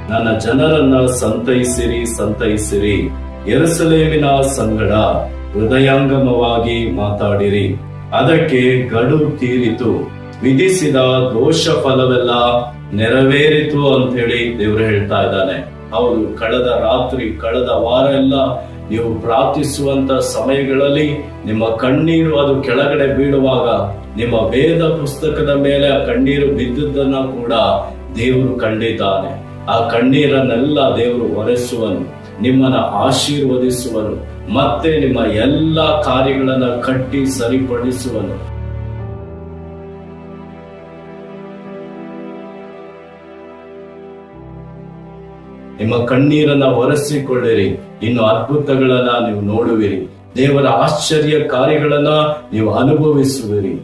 ನನ್ನ ಜನರನ್ನ ಸಂತೈಸಿರಿ ಸಂತೈಸಿರಿ, ಯೆರೂಸಲೇಮಿನ ಸಂಗಡ ಹೃದಯಾಂಗಮವಾಗಿ ಮಾತಾಡಿರಿ. ಅದಕ್ಕೆ ಗಡು ತೀರಿತು, ವಿಧಿಸಿದ ದೋಷ ಫಲವೆಲ್ಲ ನೆರವೇರಿತು ಅಂತ ಹೇಳಿ ದೇವರು ಹೇಳ್ತಾ ಇದ್ದಾನೆ. ಹೌದು, ಕಳೆದ ರಾತ್ರಿ ಕಳೆದ ವಾರ ಎಲ್ಲ ನೀವು ಪ್ರಾರ್ಥಿಸುವಂತ ಸಮಯಗಳಲ್ಲಿ ನಿಮ್ಮ ಕಣ್ಣೀರು ಅದು ಕೆಳಗಡೆ ಬೀಳುವಾಗ ನಿಮ್ಮ ವೇದ ಪುಸ್ತಕದ ಮೇಲೆ ಆ ಕಣ್ಣೀರು ಬಿದ್ದುದನ್ನ ಕೂಡ ದೇವರು ಕಂಡಿದ್ದಾನೆ. ಆ ಕಣ್ಣೀರನ್ನೆಲ್ಲ ದೇವರು ಒರೆಸುವನು, ನಿಮ್ಮನ್ನ ಆಶೀರ್ವದಿಸುವನು, ಮತ್ತೆ ನಿಮ್ಮ ಎಲ್ಲ ಕಾರ್ಯಗಳನ್ನ ಕಟ್ಟಿ ಸರಿಪಡಿಸುವನು. ನಿಮ್ಮ ಕಣ್ಣೀರನ್ನ ಒರೆಸಿಕೊಳ್ಳಿರಿ, ಇನ್ನು ಅದ್ಭುತಗಳನ್ನ ನೀವು ನೋಡುವಿರಿ, ದೇವರ ಆಶ್ಚರ್ಯ ಕಾರ್ಯಗಳನ್ನ ನೀವು ಅನುಭವಿಸುವಿರಿ.